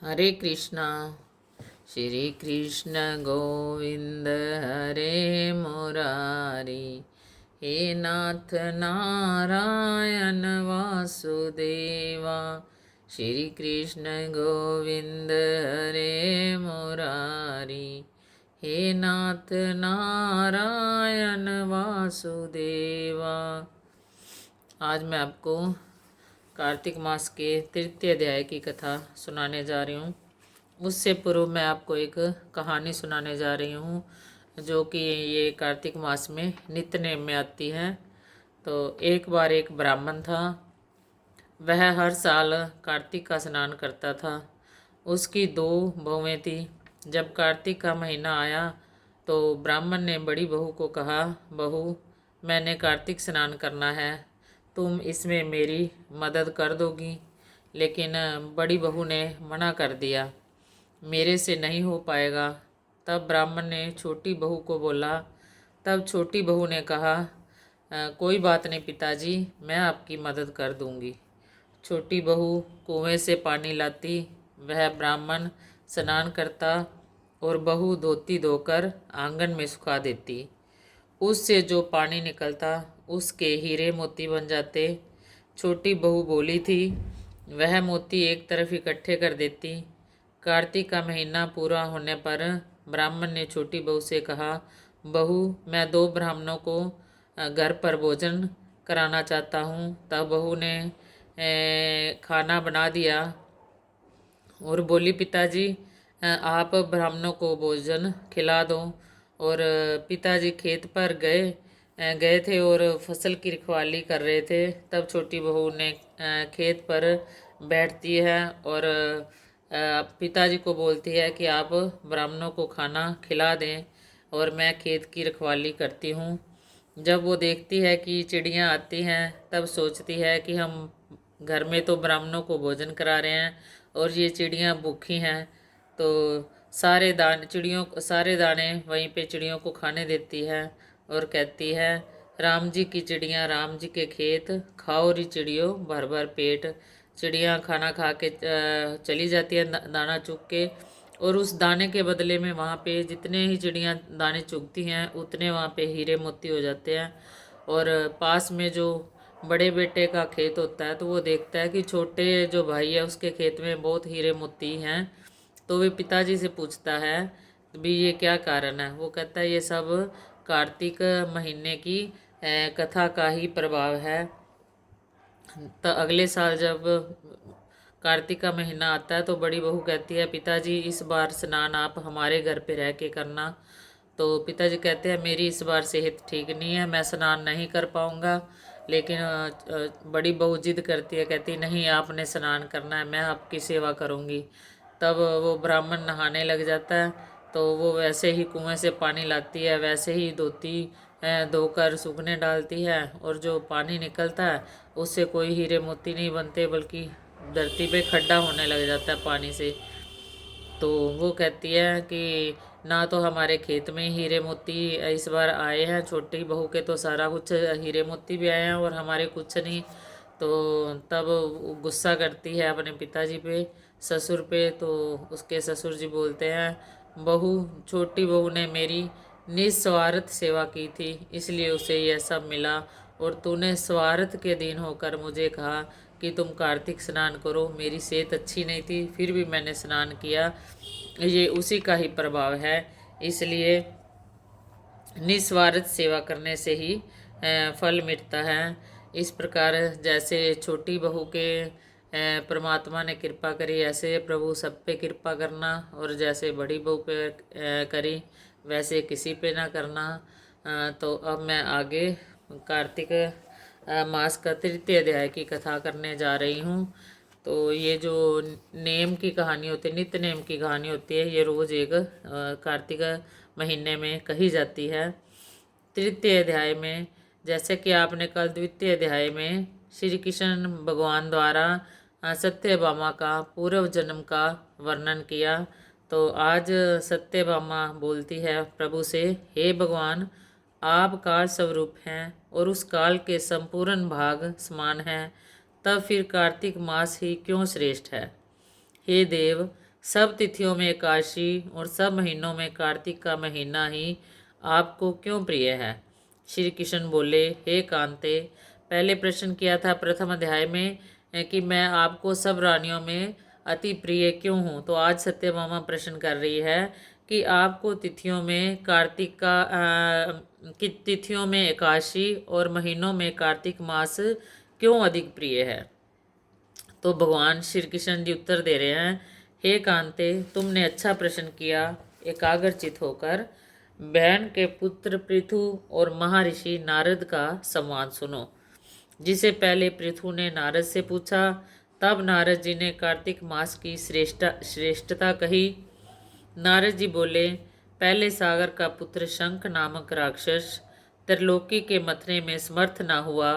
हरे कृष्णा। श्री कृष्ण गोविंद हरे मुरारी। हे नाथ नारायण वासुदेवा। श्री कृष्ण गोविंद हरे मुरारी। हे नाथ नारायण वासुदेवा। आज मैं आपको कार्तिक मास के तृतीय अध्याय की कथा सुनाने जा रही हूँ। उससे पूर्व मैं आपको एक कहानी सुनाने जा रही हूँ जो कि ये कार्तिक मास में नित्यनेम में आती है। तो एक बार एक ब्राह्मण था। वह हर साल कार्तिक का स्नान करता था। उसकी दो बहुएं थी। जब कार्तिक का महीना आया तो ब्राह्मण ने बड़ी बहू को कहा, बहू, मैंने कार्तिक स्नान करना है, तुम इसमें मेरी मदद कर दोगी? लेकिन बड़ी बहू ने मना कर दिया, मेरे से नहीं हो पाएगा। तब ब्राह्मण ने छोटी बहू को बोला। तब छोटी बहू ने कहा, कोई बात नहीं पिताजी, मैं आपकी मदद कर दूंगी। छोटी बहू कुएं से पानी लाती, वह ब्राह्मण स्नान करता और बहू धोती धोकर आंगन में सुखा देती। उससे जो पानी निकलता उसके हीरे मोती बन जाते। छोटी बहू बोली थी, वह मोती एक तरफ इकट्ठे कर देती। कार्तिक का महीना पूरा होने पर ब्राह्मण ने छोटी बहू से कहा, बहू, मैं दो ब्राह्मणों को घर पर भोजन कराना चाहता हूँ। तब बहू ने खाना बना दिया और बोली, पिताजी, आप ब्राह्मणों को भोजन खिला दो। और पिताजी खेत पर गए थे और फसल की रखवाली कर रहे थे। तब छोटी बहू ने खेत पर बैठती है और पिताजी को बोलती है कि आप ब्राह्मणों को खाना खिला दें और मैं खेत की रखवाली करती हूँ। जब वो देखती है कि चिड़ियाँ आती हैं तब सोचती है कि हम घर में तो ब्राह्मणों को भोजन करा रहे हैं और ये चिड़ियाँ भूखी हैं। तो सारे दाने वहीं पे चिड़ियों को खाने देती है और कहती है, राम जी की चिड़ियाँ राम जी के खेत, खाओ री चिड़ियों भर भर पेट। चिड़ियाँ खाना खा के चली जाती है दाना चुग के, और उस दाने के बदले में वहाँ पे जितने ही चिड़ियाँ दाने चुगती हैं उतने वहाँ पे हीरे मोती हो जाते हैं। और पास में जो बड़े बेटे का खेत होता है तो वो देखता है कि छोटे जो भाई है उसके खेत में बहुत हीरे मोती हैं। तो वे पिताजी से पूछता है, भी ये क्या कारण है? वो कहता है, ये सब कार्तिक महीने की कथा का ही प्रभाव है। तो अगले साल जब कार्तिक का महीना आता है तो बड़ी बहू कहती है, पिताजी, इस बार स्नान आप हमारे घर पे रह के करना। तो पिताजी कहते हैं, मेरी इस बार सेहत ठीक नहीं है, मैं स्नान नहीं कर पाऊँगा। लेकिन बड़ी बहू जिद करती है, कहती नहीं, आपने स्नान करना है, मैं आपकी सेवा करूँगी। तब वो ब्राह्मण नहाने लग जाता है। तो वो वैसे ही कुएं से पानी लाती है, वैसे ही धोकर सूखने डालती है और जो पानी निकलता है उससे कोई हीरे मोती नहीं बनते बल्कि धरती पे खड्डा होने लग जाता है पानी से। तो वो कहती है कि ना तो हमारे खेत में हीरे मोती इस बार आए हैं, छोटी बहू के तो सारा कुछ हीरे मोती भी आए हैं और हमारे कुछ नहीं। तो तब वो गुस्सा करती है अपने पिताजी पे, ससुर पे। तो उसके ससुर जी बोलते हैं, बहू, छोटी बहू ने मेरी निस्वार्थ सेवा की थी इसलिए उसे यह सब मिला, और तूने स्वार्थ के दिन होकर मुझे कहा कि तुम कार्तिक स्नान करो। मेरी सेहत अच्छी नहीं थी फिर भी मैंने स्नान किया, ये उसी का ही प्रभाव है। इसलिए निस्वार्थ सेवा करने से ही फल मिलता है। इस प्रकार जैसे छोटी बहू के परमात्मा ने कृपा करी, ऐसे प्रभु सब पे कृपा करना, और जैसे बड़ी बहू पे करी वैसे किसी पे ना करना। तो अब मैं आगे कार्तिक मास का तृतीय अध्याय की कथा करने जा रही हूँ। तो ये जो नेम की कहानी होती है, नित्य नेम की कहानी होती है, ये रोज़ एक कार्तिक महीने में कही जाती है। तृतीय अध्याय में, जैसे कि आपने कल द्वितीय अध्याय में श्री कृष्ण भगवान द्वारा सत्यभामा का पूर्व जन्म का वर्णन किया, तो आज सत्यभामा बोलती है प्रभु से, हे भगवान, आप काल स्वरूप हैं और उस काल के संपूर्ण भाग समान हैं, तब फिर कार्तिक मास ही क्यों श्रेष्ठ है? हे देव, सब तिथियों में एकादशी और सब महीनों में कार्तिक का महीना ही आपको क्यों प्रिय है? श्री कृष्ण बोले, हे कांते, पहले प्रश्न किया था प्रथम अध्याय में कि मैं आपको सब रानियों में अति प्रिय क्यों हूँ। तो आज सत्यभामा प्रश्न कर रही है कि आपको तिथियों में कार्तिक का कि तिथियों में एकादशी और महीनों में कार्तिक मास क्यों अधिक प्रिय है। तो भगवान श्री कृष्ण जी उत्तर दे रहे हैं, हे कांते, तुमने अच्छा प्रश्न किया। एकाग्रचित होकर बहन के पुत्र पृथु और महर्षि नारद का संवाद सुनो। जिसे पहले पृथु ने नारद से पूछा, तब नारद जी ने कार्तिक मास की श्रेष्ठता कही। नारद जी बोले, पहले सागर का पुत्र शंख नामक राक्षस त्रिलोकी के मथने में समर्थ न हुआ।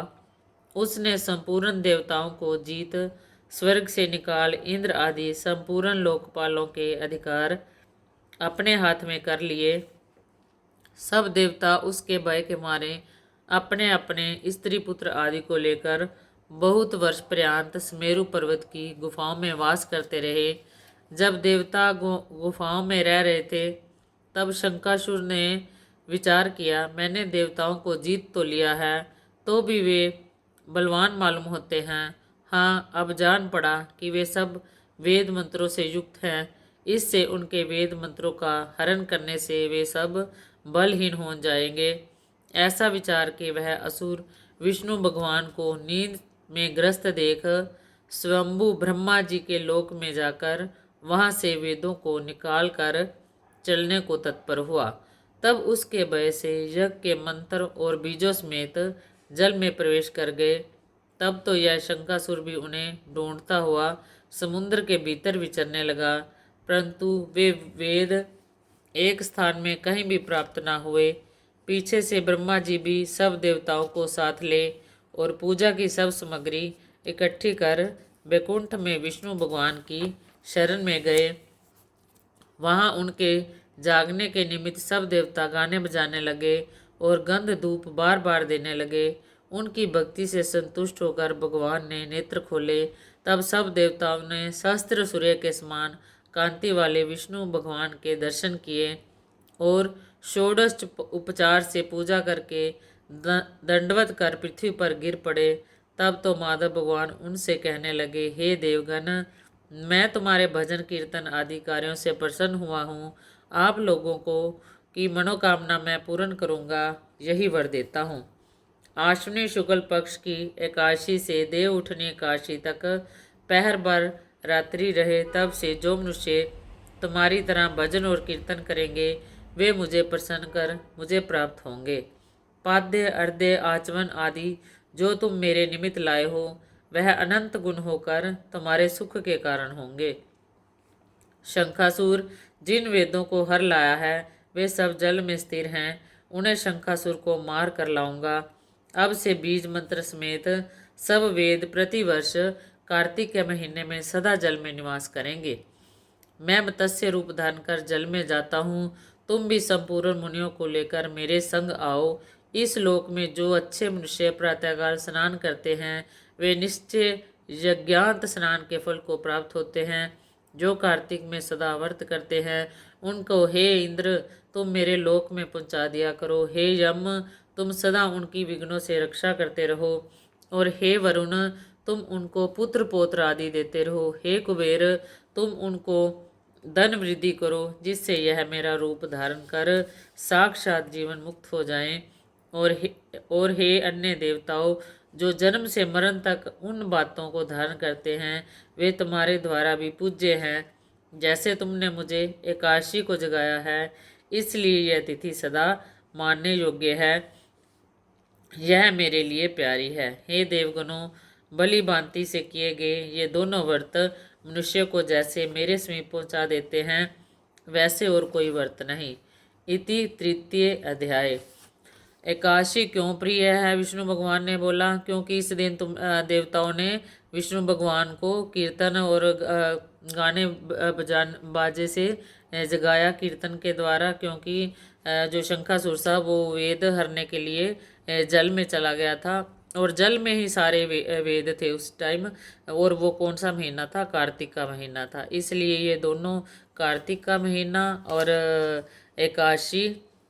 उसने संपूर्ण देवताओं को जीत स्वर्ग से निकाल इंद्र आदि संपूर्ण लोकपालों के अधिकार अपने हाथ में कर लिए। सब देवता उसके भय के मारे अपने अपने स्त्री पुत्र आदि को लेकर बहुत वर्ष पर्यंत सुमेरु पर्वत की गुफाओं में वास करते रहे। जब देवता गुफाओं में रह रहे थे, तब शंकासुर ने विचार किया, मैंने देवताओं को जीत तो लिया है, तो भी वे बलवान मालूम होते हैं। हाँ, अब जान पड़ा कि वे सब वेद मंत्रों से युक्त हैं। इससे उनके वेद मंत्रों का हरण करने से वे सब बलहीन हो जाएंगे। ऐसा विचार के वह असुर विष्णु भगवान को नींद में ग्रस्त देख स्वयंभू ब्रह्मा जी के लोक में जाकर वहां से वेदों को निकाल कर चलने को तत्पर हुआ। तब उसके भय से यज्ञ के मंत्र और बीजों समेत जल में प्रवेश कर गए। तब तो यह शंकासुर भी उन्हें ढूंढता हुआ समुद्र के भीतर विचरने लगा, परंतु वे वेद एक स्थान में कहीं भी प्राप्त न हुए। पीछे से ब्रह्मा जी भी सब देवताओं को साथ ले और पूजा की सब सामग्री इकट्ठी कर वैकुंठ में विष्णु भगवान की शरण में गए। वहां उनके जागने के निमित्त सब देवता गाने बजाने लगे और गंध धूप बार बार देने लगे। उनकी भक्ति से संतुष्ट होकर भगवान ने नेत्र खोले। तब सब देवताओं ने सहस्त्र सूर्य के समान कांति वाले विष्णु भगवान के दर्शन किए और षोडश उपचार से पूजा करके दंडवत कर पृथ्वी पर गिर पड़े। तब तो माधव भगवान उनसे कहने लगे, हे देवगण, मैं तुम्हारे भजन कीर्तन आदि कार्यों से प्रसन्न हुआ हूँ। आप लोगों को की मनोकामना मैं पूर्ण करूँगा, यही वर देता हूँ। आश्विनी शुक्ल पक्ष की एकादशी से देव उठनी एकादशी तक पहर भर रात्रि रहे, तब से जो मनुष्य तुम्हारी तरह भजन और कीर्तन करेंगे, वे मुझे प्रसन्न कर मुझे प्राप्त होंगे। पाद्य अर्ध्य आचमन आदि जो तुम मेरे निमित्त लाए हो, वह अनंत गुण होकर तुम्हारे सुख के कारण होंगे। शंखासुर जिन वेदों को हर लाया है, वे सब जल में स्थिर हैं। उन्हें शंखासुर को मार कर लाऊंगा। अब से बीज मंत्र समेत सब वेद प्रतिवर्ष कार्तिक के महीने में सदा जल में निवास करेंगे। मैं मत्स्य रूप धारण कर जल में जाता हूँ। तुम भी संपूर्ण मुनियों को लेकर मेरे संग आओ। इस लोक में जो अच्छे मनुष्य प्रातःकाल स्नान करते हैं, वे निश्चय यज्ञांत स्नान के फल को प्राप्त होते हैं। जो कार्तिक में सदा व्रत करते हैं, उनको हे इंद्र, तुम मेरे लोक में पहुंचा दिया करो। हे यम, तुम सदा उनकी विघ्नों से रक्षा करते रहो। और हे वरुण, तुम उनको पुत्र पौत्र आदि देते रहो। हे कुबेर, तुम उनको धन वृद्धि करो, जिससे यह मेरा रूप धारण कर साक्षात जीवन मुक्त हो जाएं। और हे अन्य देवताओं, जो जन्म से मरण तक उन बातों को धारण करते हैं, वे तुम्हारे द्वारा भी पूज्य हैं। जैसे तुमने मुझे एकादशी को जगाया है, इसलिए यह तिथि सदा मानने योग्य है। यह मेरे लिए प्यारी है। हे देवगणों, बलि भांति से किए गए ये दोनों व्रत मनुष्य को जैसे मेरे समीप पहुंचा देते हैं, वैसे और कोई व्रत नहीं। इति तृतीय अध्याय। एकादशी क्यों प्रिय है? विष्णु भगवान ने बोला, क्योंकि इस दिन तुम देवताओं ने विष्णु भगवान को कीर्तन और गाने बाजे से जगाया। कीर्तन के द्वारा, क्योंकि जो शंखासुर था वो वेद हरने के लिए जल में चला गया था और जल में ही सारे वेद थे उस टाइम। और वो कौन सा महीना था? कार्तिक का महीना था। इसलिए ये दोनों, कार्तिक का महीना और एकादशी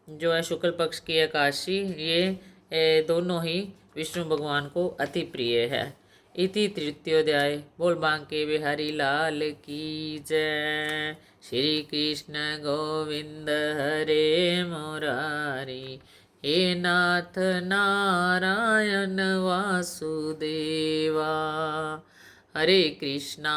जो है शुक्ल पक्ष की एकादशी, ये दोनों ही विष्णु भगवान को अति प्रिय है। इति तृतीयोध्याय। बोल बांके बिहारी लाल की जय। श्री कृष्ण गोविंद हरे मुरारी, हे नाथ नारायण वासुदेवा। हरे कृष्णा।